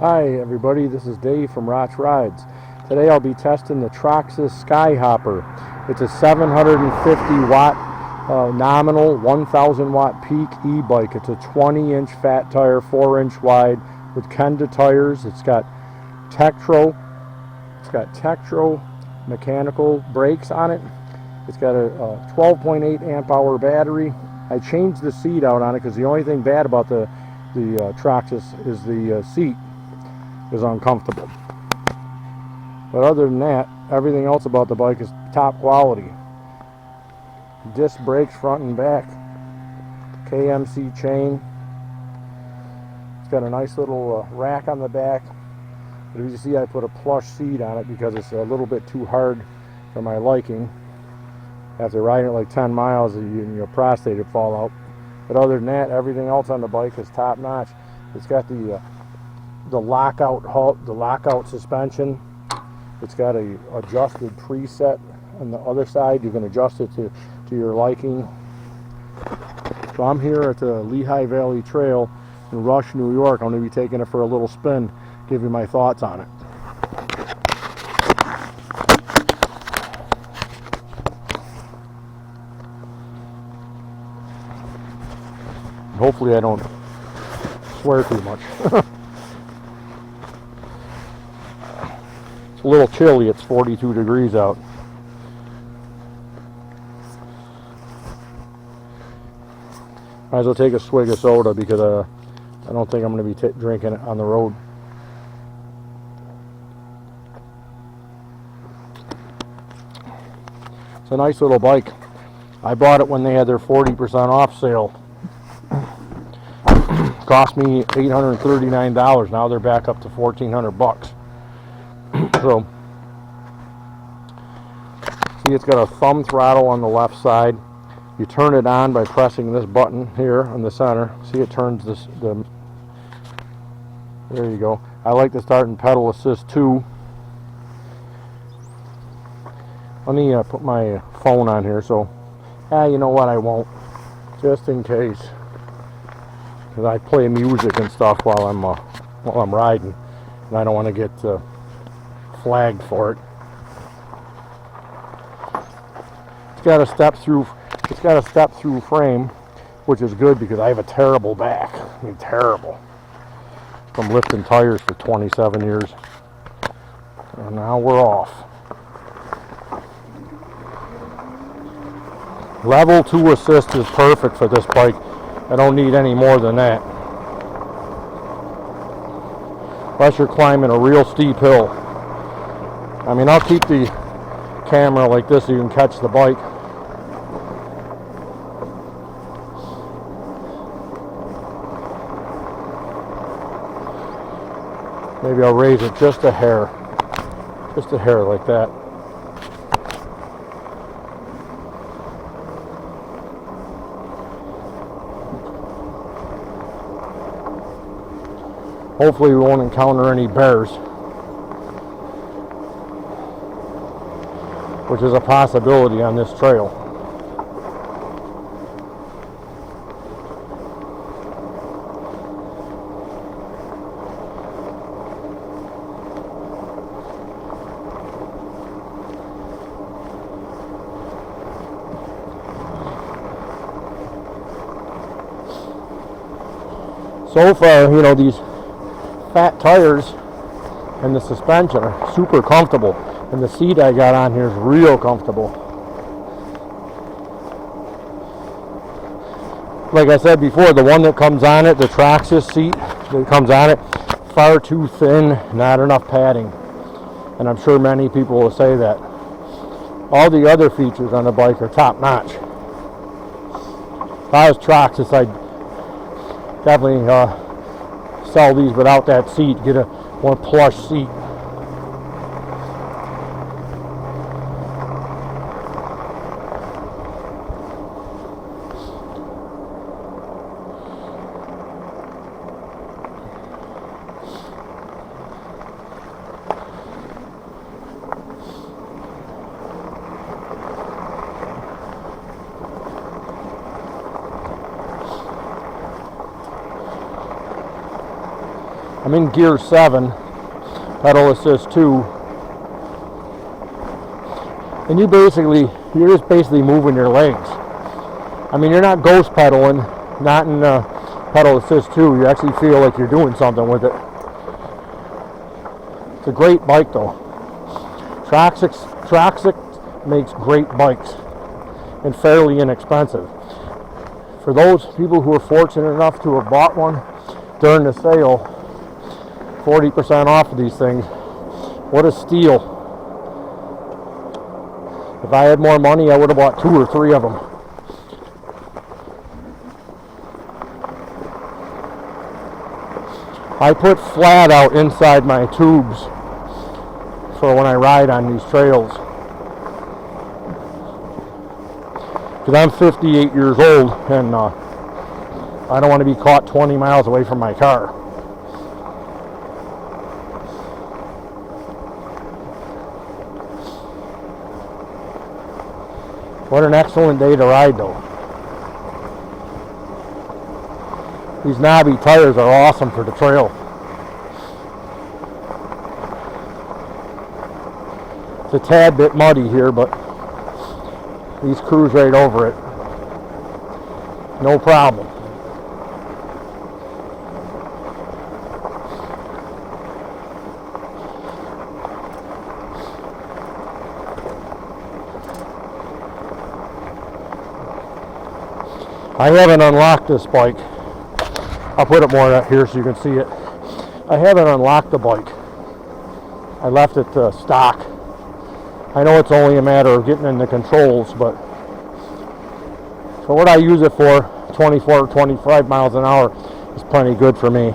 Hi everybody, this is Dave from Roch Rides. Today I'll be testing the Troxus Skyhopper. It's a 750 watt nominal, 1000 watt peak e-bike. It's a 20-inch fat tire, 4-inch wide with Kenda tires. It's got Tektro mechanical brakes on it. It's got a 12.8 amp hour battery. I changed the seat out on it because the only thing bad about the Troxus is the seat is uncomfortable. But other than that, everything else about the bike is top quality. Disc brakes front and back, KMC chain. It's got a nice little rack on the back. But as you see, I put a plush seat on it because it's a little bit too hard for my liking. After riding it like 10 miles, your prostate would fall out. But other than that, everything else on the bike is top notch. It's got the lockout suspension. It's got a adjusted preset on the other side. You can adjust it to your liking. So I'm here at the Lehigh Valley Trail in Rush, New York. I'm going to be taking it for a little spin, give you my thoughts on it. Hopefully I don't swear too much. It's a little chilly. It's 42 degrees out. Might as well take a swig of soda because I don't think I'm going to be drinking it on the road. It's a nice little bike. I bought it when they had their 40% off sale. Cost me $839. Now they're back up to $1,400. So, see, it's got a thumb throttle on the left side. You turn it on by pressing this button here in the center. See, it turns there you go. I like the start and pedal assist too. Let me put my phone on here. So, you know what? I won't, just in case, because I play music and stuff while I'm riding, and I don't want to get flagged for it. It's got a step through frame, which is good because I have a terrible back. I mean, terrible. From lifting tires for 27 years. And now we're off. Level 2 assist is perfect for this bike. I don't need any more than that. Unless you're climbing a real steep hill. I mean, I'll keep the camera like this so you can catch the bike. Maybe I'll raise it just a hair like that. Hopefully we won't encounter any bears, which is a possibility on this trail. So far, these fat tires and the suspension are super comfortable, and the seat I got on here is real comfortable. Like I said before, the one that comes on it, the Troxus seat that comes on it, far too thin, not enough padding, and I'm sure many people will say that. All the other features on the bike are top notch. If I was Troxus, I'd definitely sell these without that seat, get a more plush seat. I'm in gear 7, pedal assist 2. And you're just basically moving your legs. I mean, you're not ghost pedaling, not in pedal assist 2. You actually feel like you're doing something with it. It's a great bike though. Troxus makes great bikes and fairly inexpensive. For those people who are fortunate enough to have bought one during the sale, 40% off of these things. What a steal. If I had more money, I would have bought 2 or 3 of them. I put flat out inside my tubes for when I ride on these trails. Because I'm 58 years old and I don't want to be caught 20 miles away from my car. What an excellent day to ride though. These knobby tires are awesome for the trail. It's a tad bit muddy here, but these cruise right over it. No problem. I haven't unlocked this bike. I'll put it more up here so you can see it. I haven't unlocked the bike. I left it stock. I know it's only a matter of getting in the controls, but for what I use it for, 24 or 25 miles an hour is plenty good for me.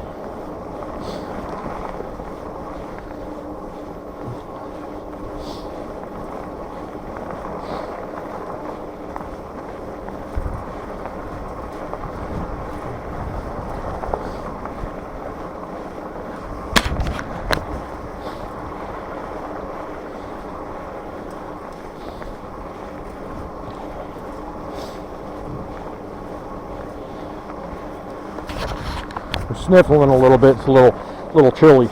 I'm sniffling a little bit. It's a little chilly.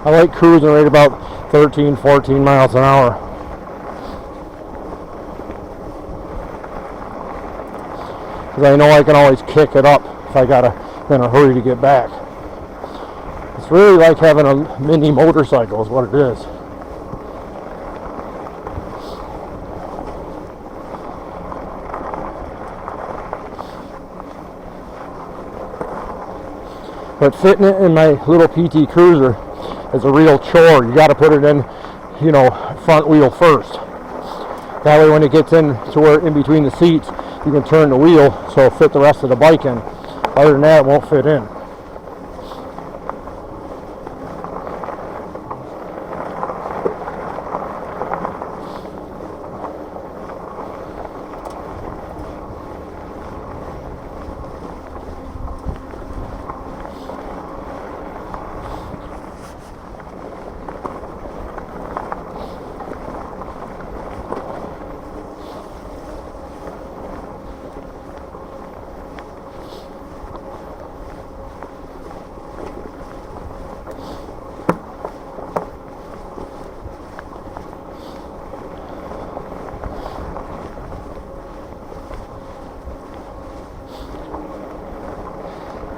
I like cruising right about 13, 14 miles an hour. Because I know I can always kick it up if I gotta in a hurry to get back. It's really like having a mini motorcycle is what it is. But fitting it in my little PT Cruiser is a real chore. You got to put it in, front wheel first. That way when it gets in to where in between the seats, you can turn the wheel so it'll fit the rest of the bike in. Other than that, it won't fit in.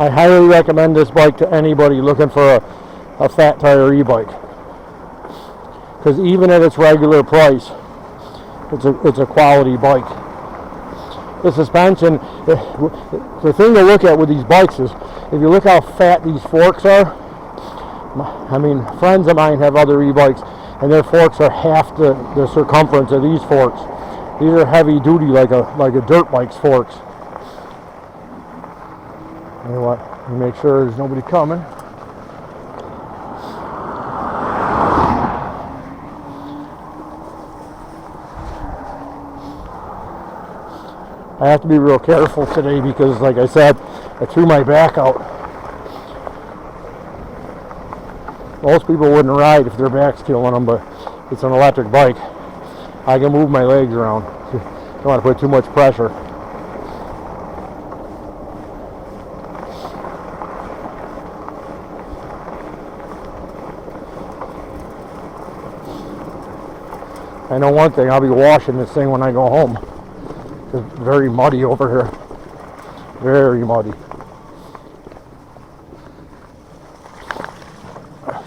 I highly recommend this bike to anybody looking for a fat tire e-bike. Because even at its regular price, it's a quality bike. The suspension, the thing to look at with these bikes is, if you look how fat these forks are, I mean, friends of mine have other e-bikes, and their forks are half the circumference of these forks. These are heavy duty, like a dirt bike's forks. You know what? Let me make sure there's nobody coming. I have to be real careful today because, like I said, I threw my back out. Most people wouldn't ride if their back's killing them, but it's an electric bike. I can move my legs around. Don't want to put too much pressure. I know one thing, I'll be washing this thing when I go home. It's very muddy over here. Very muddy.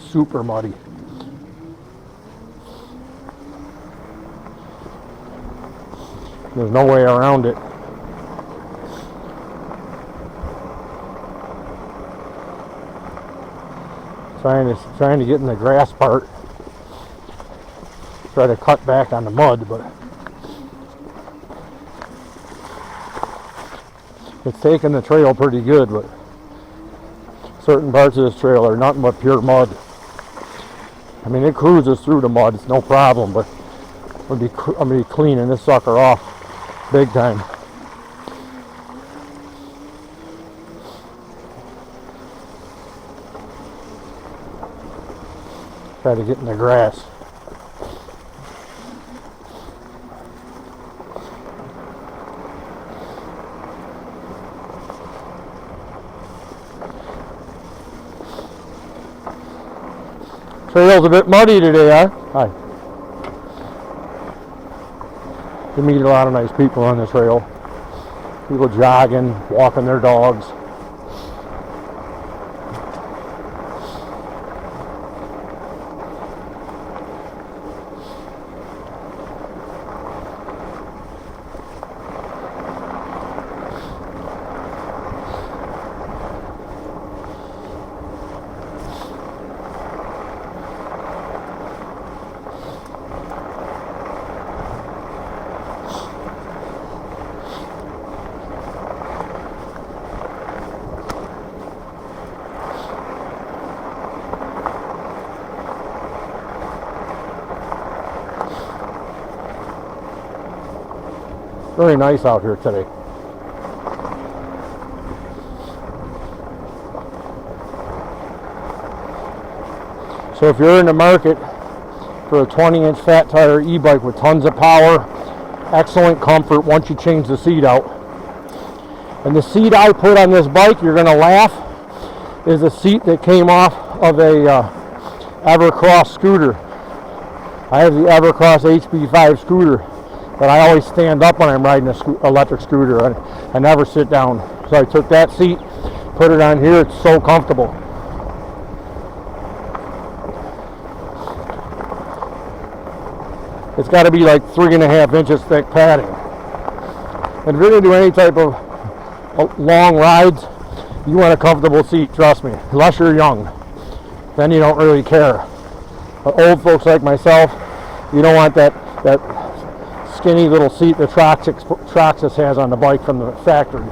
Super muddy. There's no way around it. Trying to get in the grass part. Try to cut back on the mud, but it's taking the trail pretty good, but certain parts of this trail are nothing but pure mud. I mean, it cruises through the mud, it's no problem, but I'm gonna be cleaning this sucker off big time. Try to get in the grass. Trail's a bit muddy today, huh? Hi. You meet a lot of nice people on the trail. People jogging, walking their dogs. Very nice out here today. So if you're in the market for a 20-inch fat tire e-bike with tons of power, excellent comfort once you change the seat out. And the seat I put on this bike, you're gonna laugh, is a seat that came off of a Evercross scooter. I have the Evercross HB5 scooter. But I always stand up when I'm riding an electric scooter. I never sit down. So I took that seat, put it on here. It's so comfortable. It's got to be like 3.5 inches thick padding. And if you're going to do any type of long rides, you want a comfortable seat, trust me. Unless you're young, then you don't really care. But old folks like myself, you don't want that skinny little seat that Troxus has on the bike from the factory.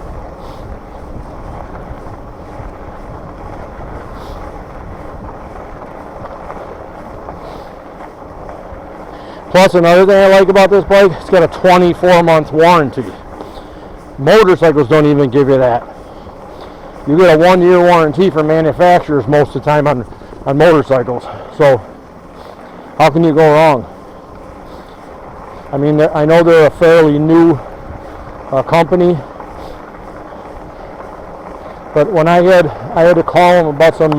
Plus, another thing I like about this bike, it's got a 24-month warranty. Motorcycles don't even give you that. You get a 1-year warranty from manufacturers most of the time on motorcycles. So, how can you go wrong? I mean, I know they're a fairly new company, but when I had to call them about some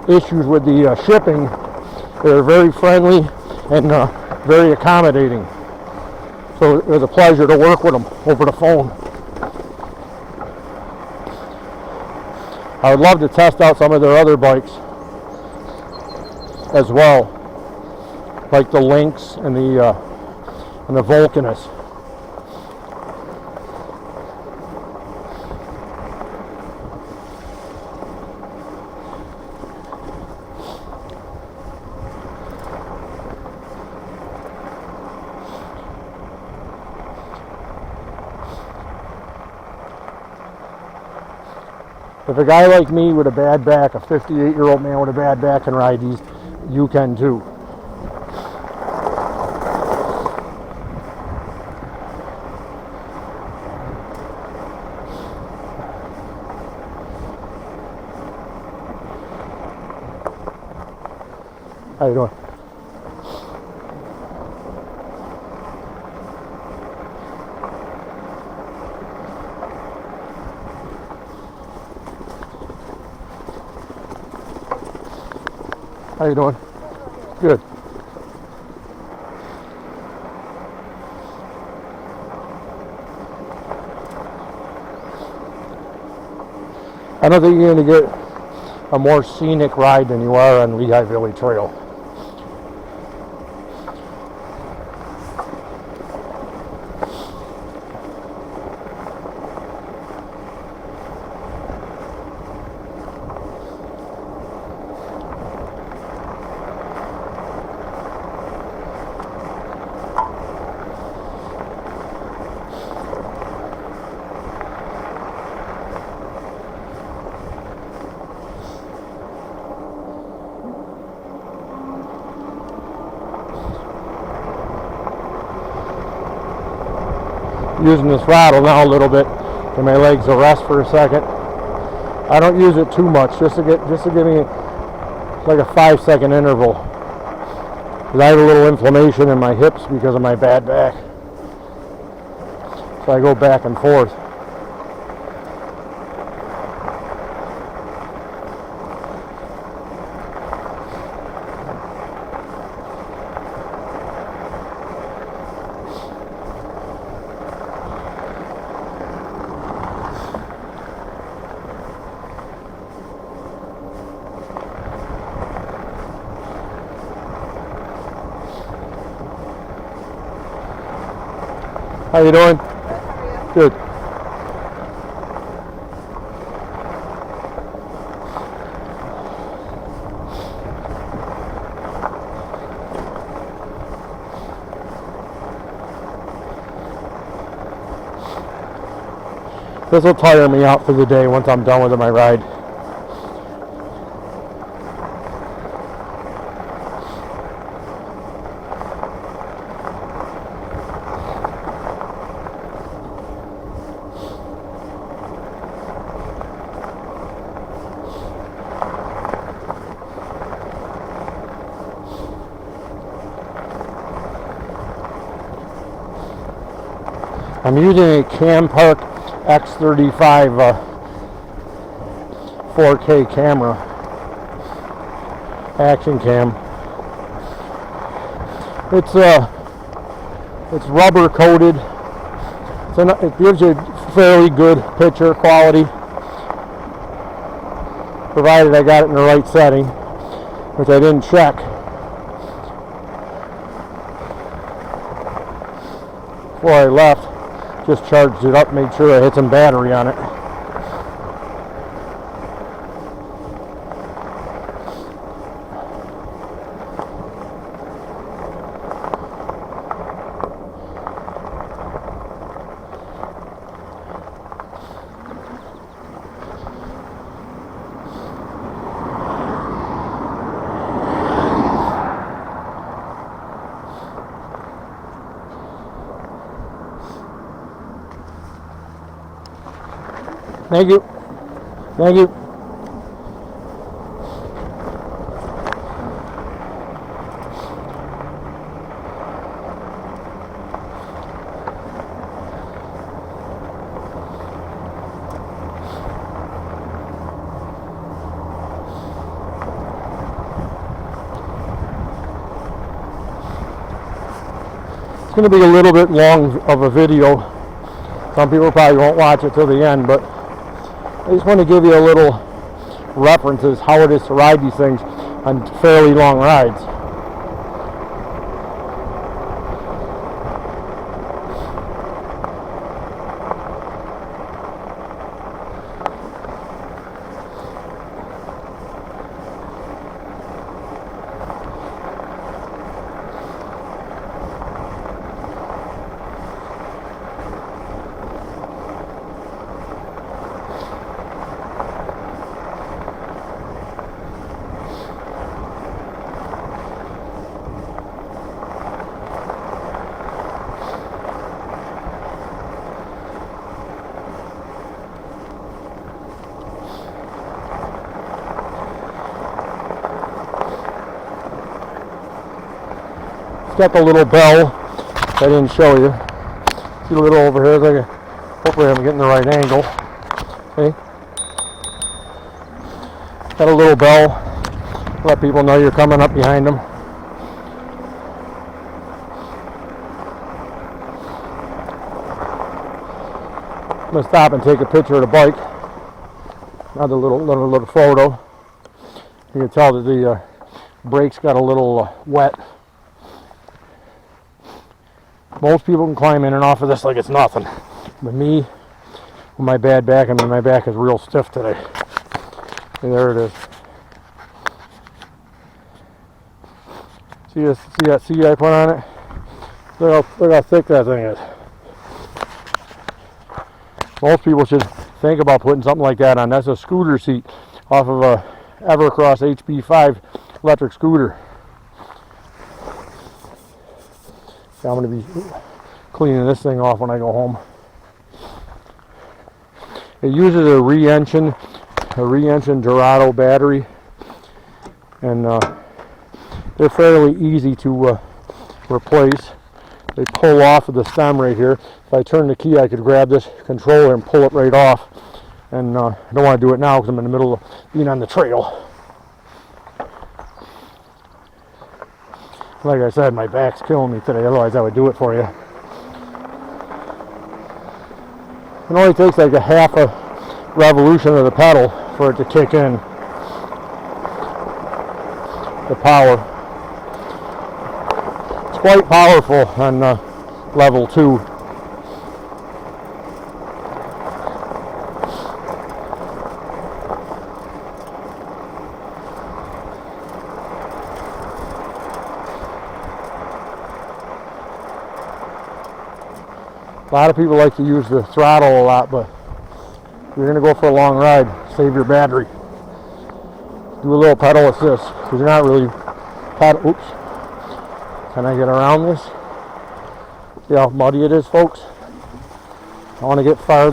issues with the shipping, they were very friendly and very accommodating. So it was a pleasure to work with them over the phone. I would love to test out some of their other bikes as well, like the Lynx and the Vulcanus. If a guy like me with a bad back, a 58-year-old man with a bad back can ride these, you can too. How you doing? How you doing? Good. I don't think you're going to get a more scenic ride than you are on Lehigh Valley Trail. Using this throttle now a little bit, give my legs a rest for a second. I don't use it too much, just to give me like a 5-second interval. Because I have a little inflammation in my hips because of my bad back. So I go back and forth. How you doing? Good. This will tire me out for the day once I'm done with my ride. I'm using a Cam Park X35 4K camera, action cam. It's rubber coated. It gives you fairly good picture quality, provided I got it in the right setting, which I didn't check. Before I left, just charged it up, made sure I had some battery on it. Thank you. Thank you. It's going to be a little bit long of a video. Some people probably won't watch it till the end, but I just want to give you a little references how it is to ride these things on fairly long rides. It's got the little bell I didn't show you. See the little over here? Like hopefully I'm getting the right angle. See? Got a little bell. Let people know you're coming up behind them. I'm gonna stop and take a picture of the bike. Another little photo. You can tell that the brakes got a little wet. Most people can climb in and off of this like it's nothing. But me, with my bad back, I mean my back is real stiff today. And there it is. See that seat I put on it? Look how thick that thing is. Most people should think about putting something like that on. That's a scooter seat off of a Evercross HB5 electric scooter. I'm going to be cleaning this thing off when I go home. It uses a re-engine Dorado battery, and they're fairly easy to replace. They pull off of the stem right here. If I turn the key, I could grab this controller and pull it right off. And I don't want to do it now because I'm in the middle of being on the trail. Like I said, my back's killing me today, otherwise I would do it for you. It only takes like a half a revolution of the pedal for it to kick in the power. It's quite powerful on level 2. A lot of people like to use the throttle a lot, but if you're going to go for a long ride, save your battery. Do a little pedal assist, because you're not really pedal. Oops. Can I get around this? See how muddy it is, folks? I want to get far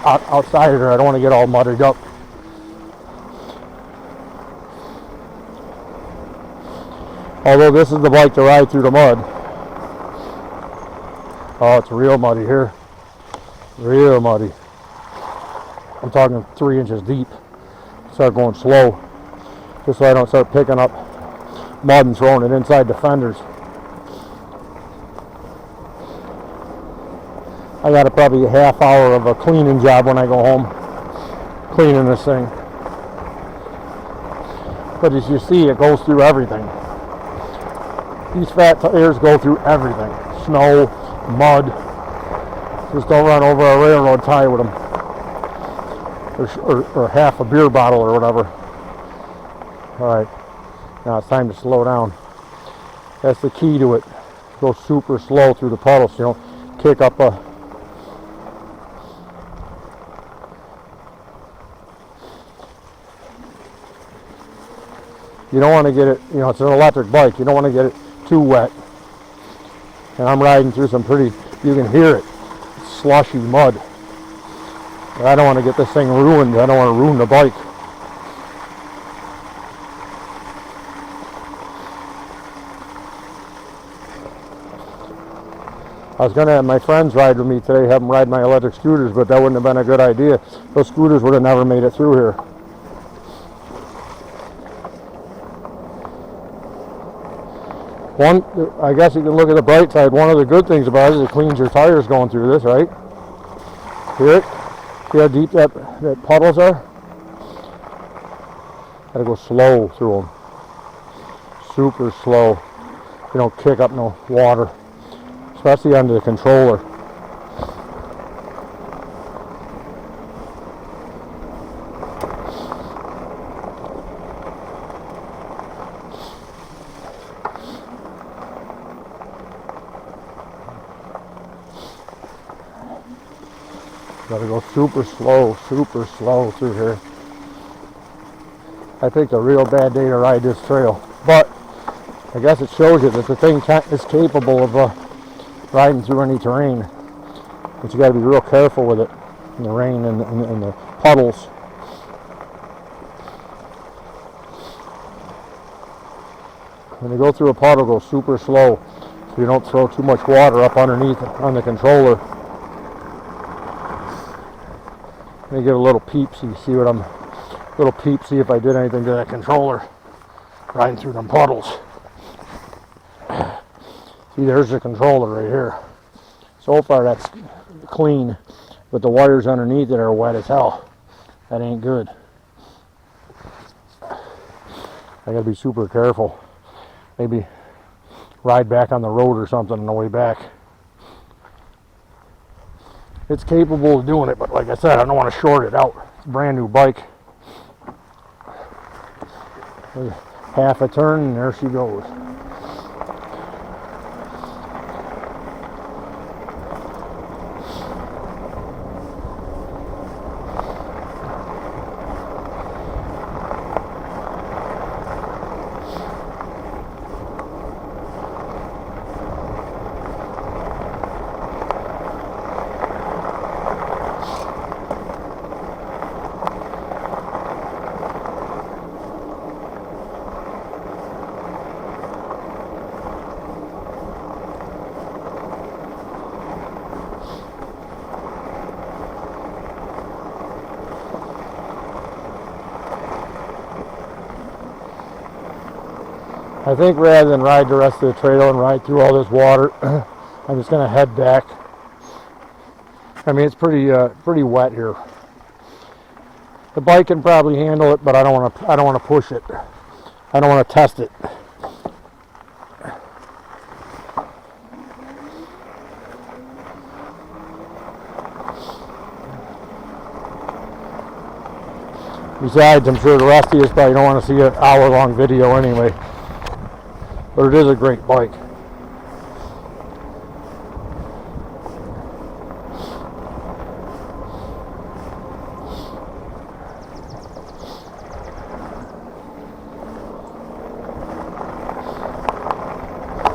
outside of there. I don't want to get all muddied up. Although this is the bike to ride through the mud. Oh, it's real muddy here. Real muddy. I'm talking 3 inches deep. Start going slow, just so I don't start picking up mud and throwing it inside the fenders. I got probably a half hour of a cleaning job when I go home, cleaning this thing. But as you see, it goes through everything. These fat tires go through everything. Snow, mud. Just don't run over a railroad tie with them, or half a beer bottle or whatever. Alright, now it's time to slow down. That's the key to it. Go super slow through the puddles so you don't kick up a you don't want to get it, it's an electric bike, you don't want to get it too wet. And I'm riding through some pretty, you can hear it, slushy mud. But I don't want to get this thing ruined. I don't want to ruin the bike. I was going to have my friends ride with me today, have them ride my electric scooters, but that wouldn't have been a good idea. Those scooters would have never made it through here. I guess you can look at the bright side. One of the good things about it is it cleans your tires going through this, right? Hear it? See how deep that puddles are? Gotta go slow through them. Super slow. You don't kick up no water, especially under the controller. Gotta go super slow through here. I picked a real bad day to ride this trail, but I guess it shows you that the thing is capable of riding through any terrain. But you gotta be real careful with it in the rain and the puddles. When you go through a puddle, go super slow so you don't throw too much water up underneath on the controller. Let me give a little peep so you see what I'm, little peep, see if I did anything to that controller riding through them puddles. See, there's the controller right here. So far that's clean, but the wires underneath it are wet as hell. That ain't good. I gotta be super careful. Maybe ride back on the road or something on the way back. It's capable of doing it, but like I said, I don't want to short it out. It's a brand new bike. Half a turn and there she goes. I think rather than ride the rest of the trail and ride through all this water, I'm just going to head back. I mean, it's pretty wet here. The bike can probably handle it, but I don't want to push it. I don't want to test it. Besides, I'm sure the rest of you probably don't want to see an hour-long video anyway. But it is a great bike. It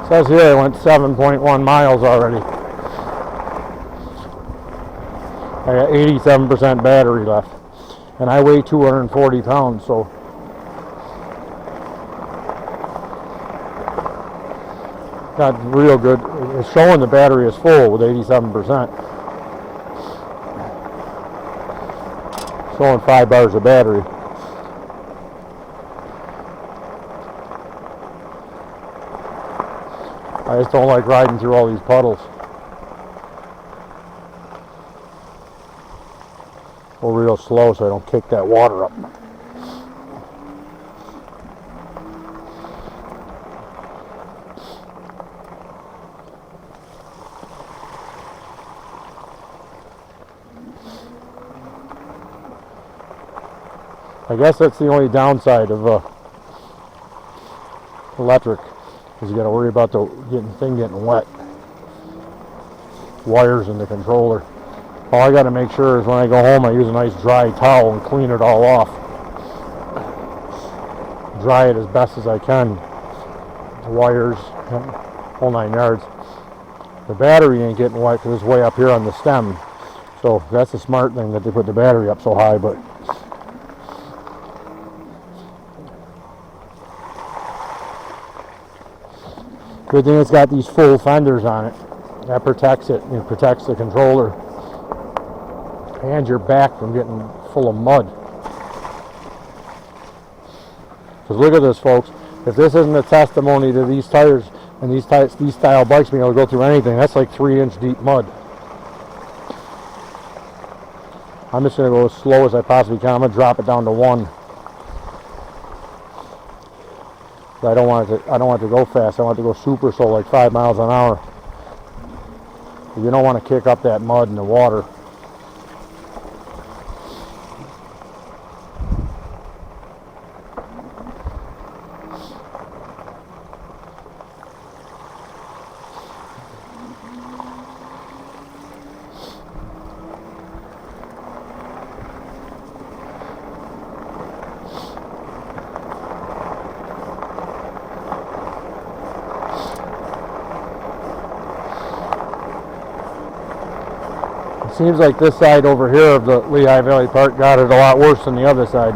says here I went 7.1 miles already. I got 87% battery left. And I weigh 240 pounds, so not real good. It's showing the battery is full with 87%. Showing 5 bars of battery. I just don't like riding through all these puddles. Go real slow so I don't kick that water up. I guess that's the only downside of electric, is you got to worry about the thing getting wet. Wires in the controller. All I got to make sure is when I go home I use a nice dry towel and clean it all off. Dry it as best as I can. The wires, whole 9 yards. The battery ain't getting wet because it's way up here on the stem. So that's a smart thing that they put the battery up so high, but good thing it's got these full fenders on it. That protects it. It protects the controller and your back from getting full of mud. Because look at this, folks. If this isn't a testimony to these tires and these style bikes being able to go through anything, that's like 3-inch deep mud. I'm just going to go as slow as I possibly can. I'm going to drop it down to 1. I don't want it to go fast. I want it to go super slow, like 5 miles an hour. You don't want to kick up that mud in the water. Seems like this side over here of the Lehigh Valley Park got it a lot worse than the other side.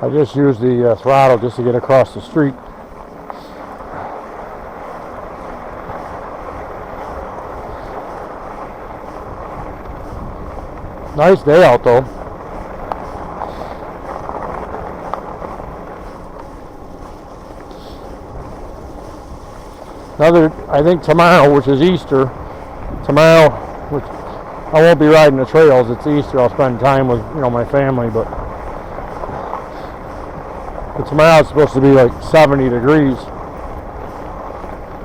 I just use the throttle just to get across the street. Nice day out though. I think tomorrow, which is Easter, which I won't be riding the trails, it's Easter, I'll spend time with, my family, but tomorrow it's supposed to be like 70 degrees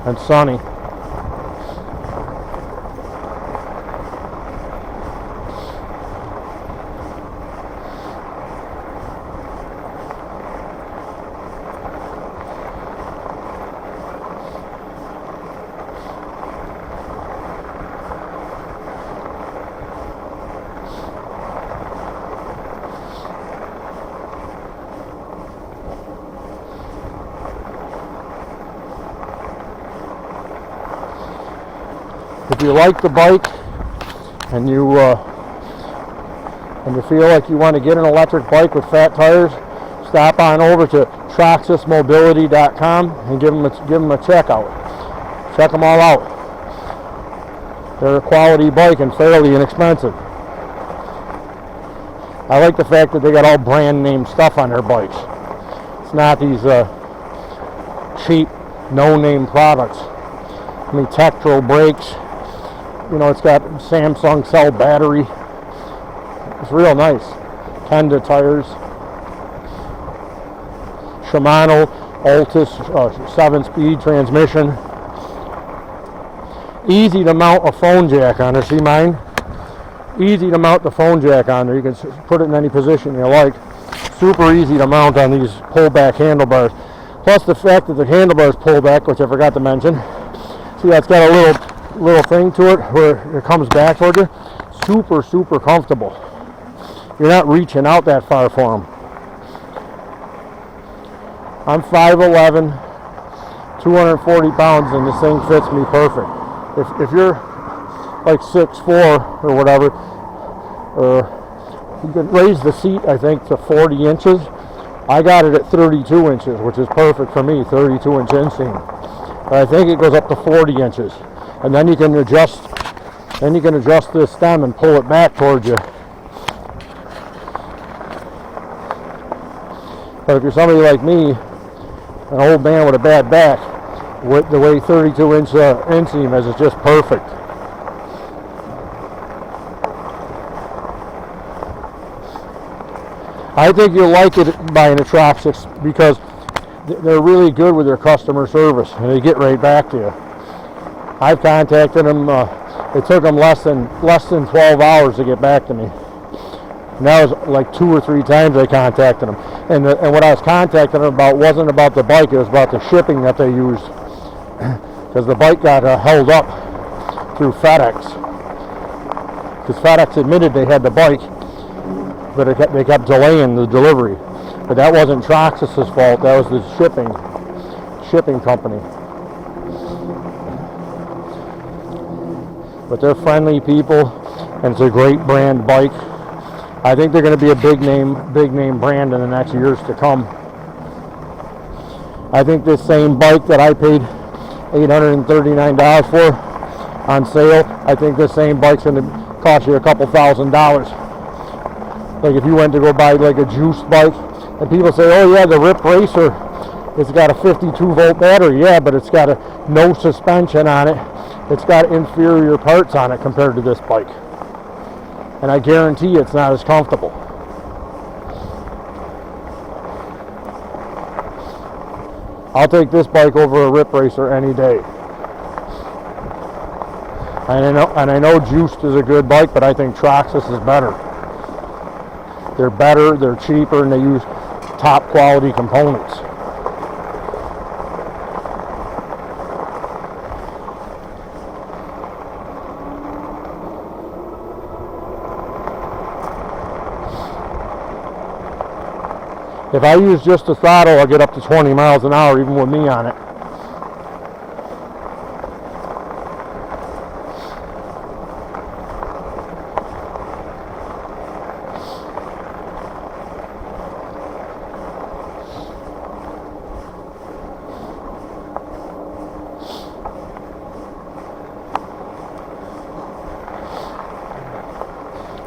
and sunny. If you like the bike and you feel like you want to get an electric bike with fat tires, stop on over to TroxusMobility.com and give them a check out. Check them all out. They're a quality bike and fairly inexpensive. I like the fact that they got all brand name stuff on their bikes. It's not these cheap no name products. I mean, Tektro brakes. It's got Samsung cell battery. It's real nice. Kenda tires. Shimano Altus 7-speed transmission. Easy to mount a phone jack on there. See mine? Easy to mount the phone jack on there. You can put it in any position you like. Super easy to mount on these pull-back handlebars. Plus the fact that the handlebars pull back, which I forgot to mention. See, that's got a little thing to it where it comes back toward you. Super comfortable. You're not reaching out that far for them. I'm 5'11", 240 pounds, and this thing fits me perfect. If you're like 6'4" or whatever, you can raise the seat, I think, to 40 inches. I got it at 32 inches, which is perfect for me, 32-inch inseam. But I think it goes up to 40 inches. And then you can adjust this stem and pull it back towards you. But if you're somebody like me, an old man with a bad back, the way 32-inch inseam is just perfect. I think you'll like it buying a Troxus because they're really good with their customer service and they get right back to you. I've contacted them. It took them less than 12 hours to get back to me. And that was like 2 or 3 times I contacted them. And what I was contacting them about wasn't about the bike. It was about the shipping that they used. Because the bike got held up through FedEx. Because FedEx admitted they had the bike, but they kept delaying the delivery. But that wasn't Troxus's fault. That was the shipping company. But they're friendly people, and it's a great brand bike. I think they're going to be a big name brand in the next years to come. I think this same bike that I paid $839 for on sale, I think this same bike's going to cost you a couple $1,000s. Like if you went to go buy like a juice bike, and people say, oh yeah, the Rip Racer, it's got a 52-volt battery. Yeah, but it's got no suspension on it. It's got inferior parts on it compared to this bike. And I guarantee it's not as comfortable. I'll take this bike over a Rip Racer any day. And I know Juiced is a good bike, but I think Troxus is better. They're better, they're cheaper, and they use top quality components. If I use just the throttle, I'll get up to 20 miles an hour even with me on it.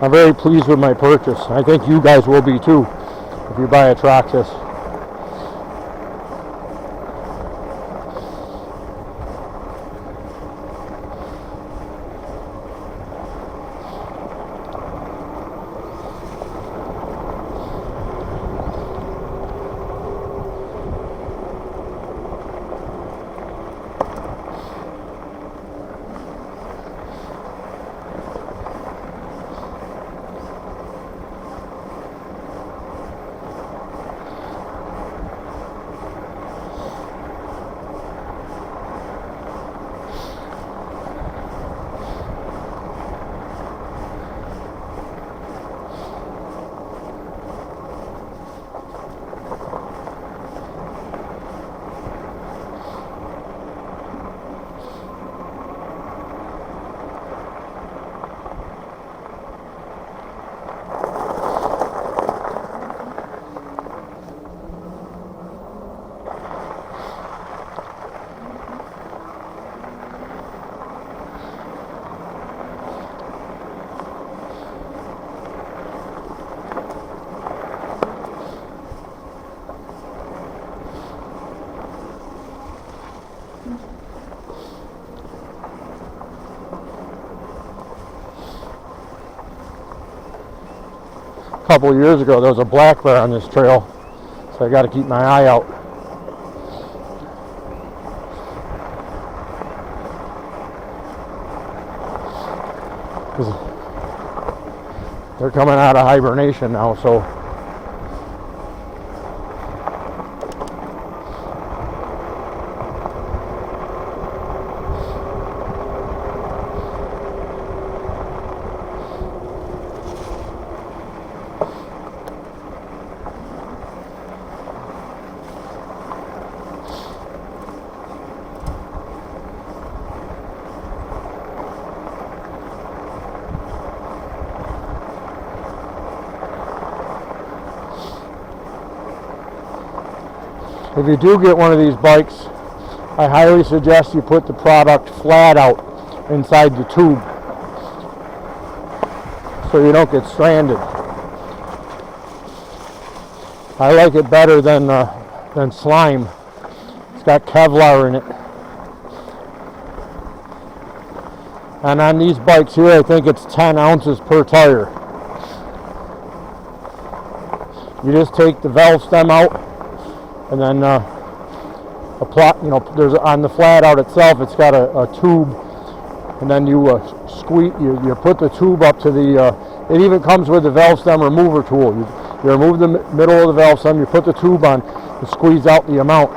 I'm very pleased with my purchase. I think you guys will be too if you buy a Troxus. A couple of years ago there was a black bear on this trail, so I got to keep my eye out. They're coming out of hibernation now, so if you do get one of these bikes, I highly suggest you put the product flat out inside the tube so you don't get stranded. I like it better than slime. It's got Kevlar in it. And on these bikes here, I think it's 10 ounces per tire. You just take the valve stem out and then apply, there's on the flat out itself, it's got a tube, and then you squeeze, you put the tube up to the, it even comes with the valve stem remover tool. You remove the middle of the valve stem, you put the tube on, and squeeze out the amount.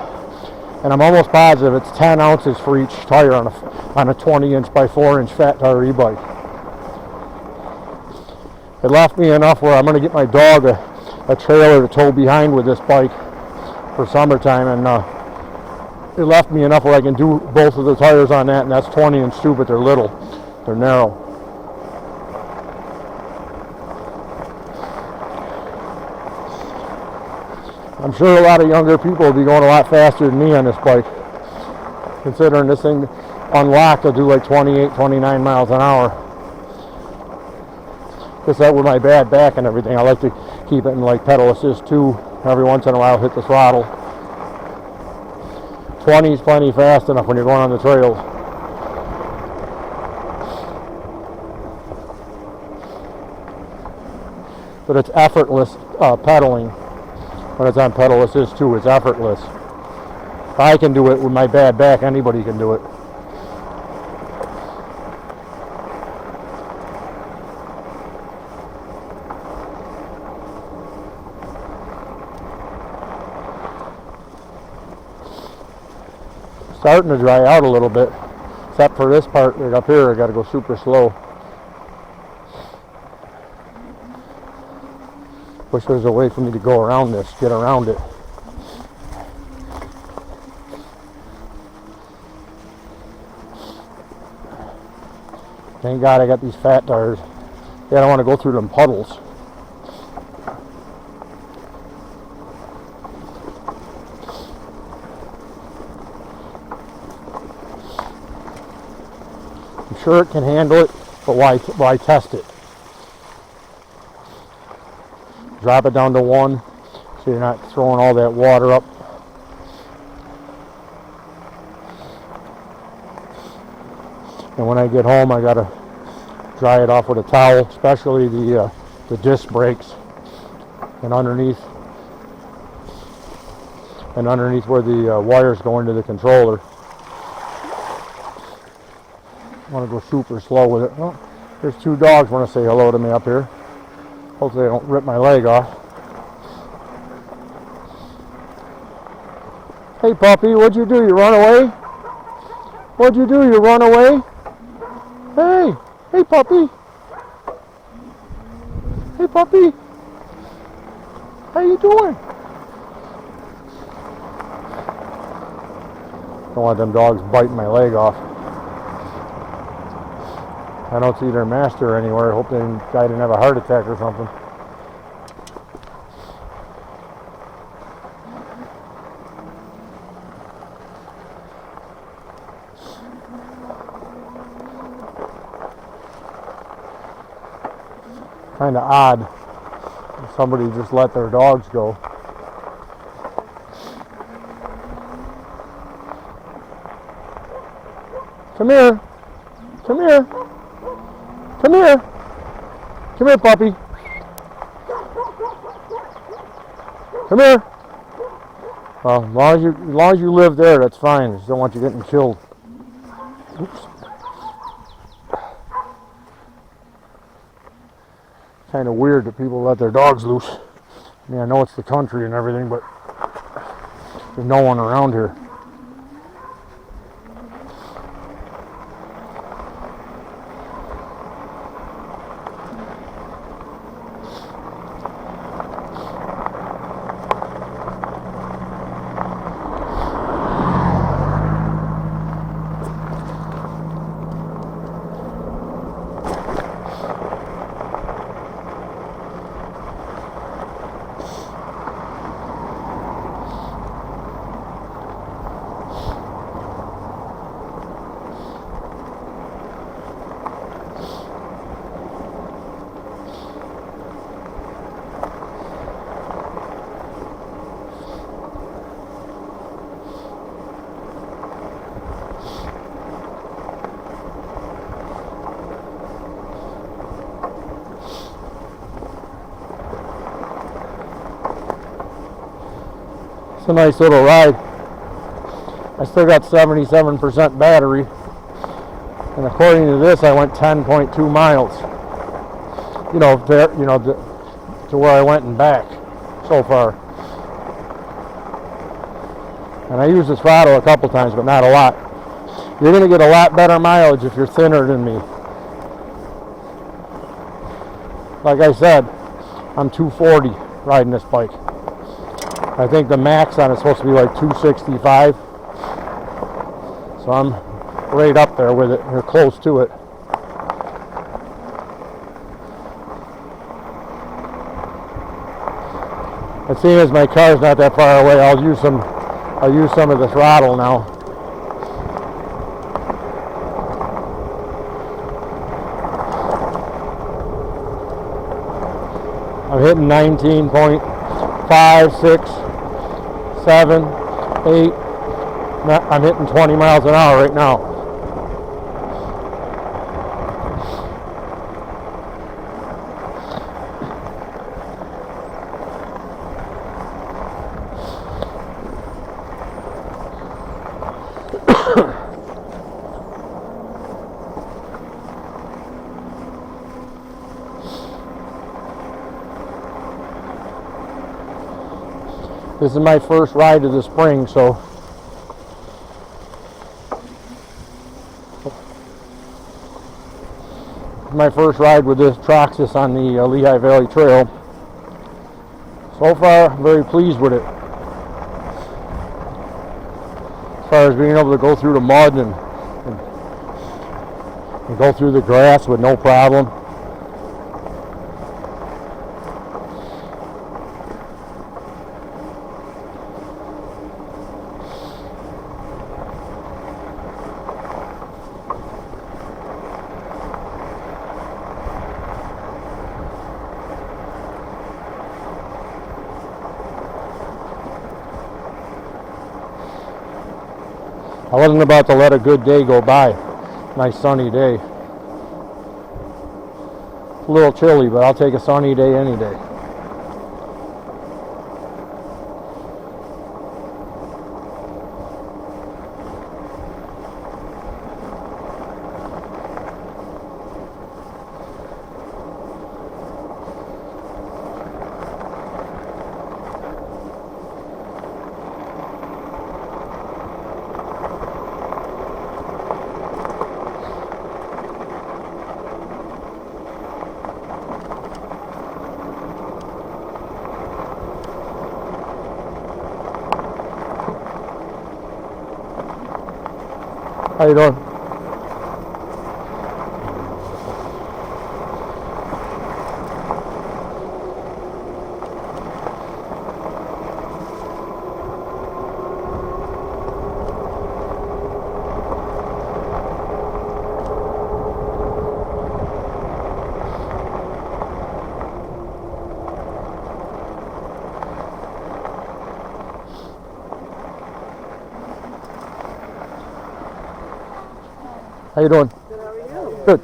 And I'm almost positive it's 10 ounces for each tire on a 20-inch by 4-inch fat tire e-bike. It left me enough where I'm going to get my dog a trailer to tow behind with this bike for summertime, and it left me enough where I can do both of the tires on that, and that's 20-inch too, but they're little, they're narrow. I'm sure a lot of younger people will be going a lot faster than me on this bike, considering this thing unlocked will do like 28, 29 miles an hour. Just that with my bad back and everything, I like to keep it in like pedal assist too. Every once in a while hit the throttle. 20 is plenty fast enough when you're going on the trails. But it's effortless pedaling. When it's on pedal assist too, it's effortless. If I can do it with my bad back, anybody can do it. Starting to dry out a little bit, except for this part right up here. I got to go super slow. Wish there was a way for me to go around this, get around it. Thank God I got these fat tires. Yeah, I don't want to go through them puddles. I'm sure it can handle it, but why test it? Drop it down to 1 so you're not throwing all that water up. And when I get home, I gotta dry it off with a towel, especially the disc brakes and underneath where the wires go into the controller. I want to go super slow with it. Oh, there's 2 dogs want to say hello to me up here. Hopefully they don't rip my leg off. Hey puppy, what'd you do? You run away? What'd you do? You run away? Hey! Hey puppy! Hey puppy! How you doing? Don't want them dogs biting my leg off. I don't see their master anywhere. I hope the guy didn't have a heart attack or something. Kind of odd if somebody just let their dogs go. Come here. Come here. Come here. Come here, puppy. Come here. Well, as long as you live there, that's fine. I just don't want you getting killed. Oops. Kind of weird that people let their dogs loose. I mean, I know it's the country and everything, but there's no one around here. It's a nice little ride. I still got 77% battery, and according to this, I went 10.2 miles. To where I went and back so far. And I used the throttle a couple times, but not a lot. You're going to get a lot better mileage if you're thinner than me. Like I said, I'm 240 riding this bike. I think the max on it's supposed to be like 265. So I'm right up there with it, or close to it. And seeing as my car's not that far away, I'll use some of the throttle now. I'm hitting 19.5, 6, 7, 8. I'm hitting 20 miles an hour right now. This is my first ride of the spring, so my first ride with this Troxus on the Lehigh Valley Trail. So far, I'm very pleased with it. As far as being able to go through the mud and go through the grass with no problem. I wasn't about to let a good day go by. Nice sunny day. A little chilly, but I'll take a sunny day any day. How you doing? How you doing? Good, how are you? Good.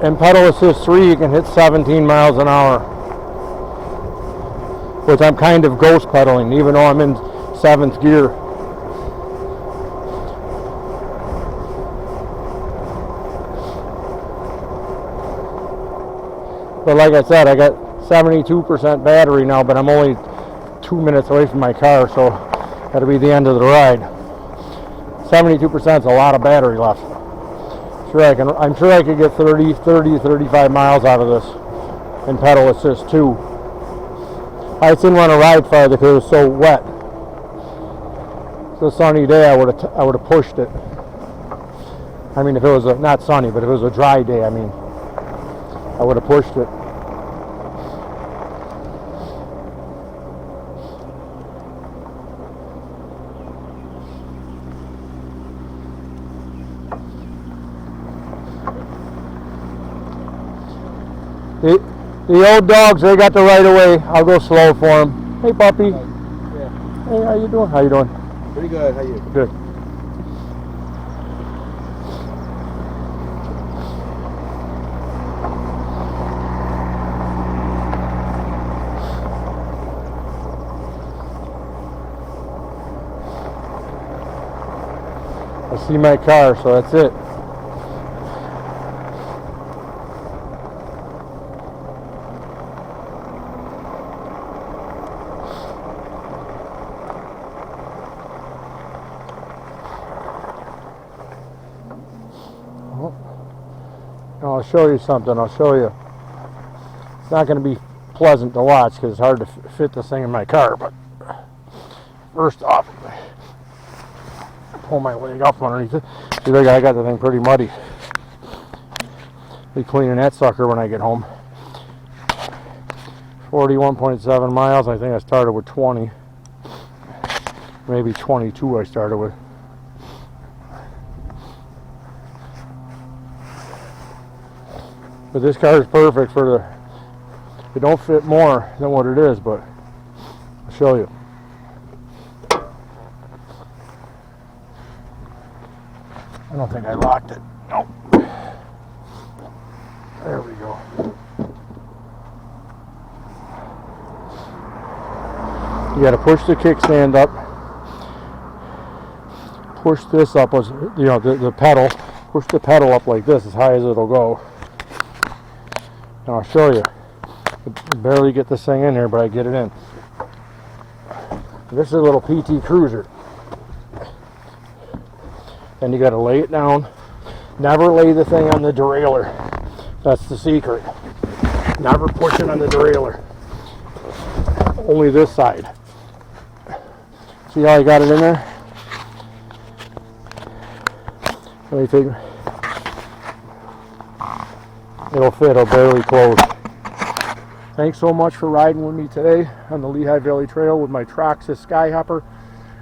In pedal assist 3 you can hit 17 miles an hour, which I'm kind of ghost pedaling even though I'm in 7th gear. But like I said, I got 72% battery now, but I'm only 2 minutes away from my car, so that'll be the end of the ride. 72% is a lot of battery left. I'm sure I could get 30, 35 miles out of this in pedal assist 2. I just didn't want to ride far because it was so wet. It's a sunny day, I would have pushed it. I mean, if it was not sunny, but if it was a dry day, I mean, I would have pushed it. The old dogs, they got the right of way. I'll go slow for them. Hey, puppy. Yeah. Hey, how you doing? How you doing? Pretty good. How you? Good. I see my car, so that's it. I'll show you something. I'll show you. It's not going to be pleasant to watch because it's hard to fit this thing in my car. But first off, pull my leg off underneath it. See, look, I got the thing pretty muddy. Be cleaning that sucker when I get home. 41.7 miles. I think I started with 20. Maybe 22 I started with. But this car is perfect for the, it don't fit more than what it is, but I'll show you. I don't think I locked it. Nope. There we go. You got to push the kickstand up. Push this up, as you know, the pedal. Push the pedal up like this, as high as it'll go. And I'll show you. I barely get this thing in here, but I get it in. This is a little PT Cruiser. Then you got to lay it down. Never lay the thing on the derailleur. That's the secret. Never push it on the derailleur. Only this side. See how I got it in there? Let me take. It'll fit. It'll barely close. Thanks so much for riding with me today on the Lehigh Valley Trail with my Troxus Skyhopper.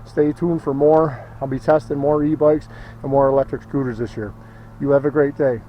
Stay tuned for more. I'll be testing more e-bikes and more electric scooters this year. You have a great day.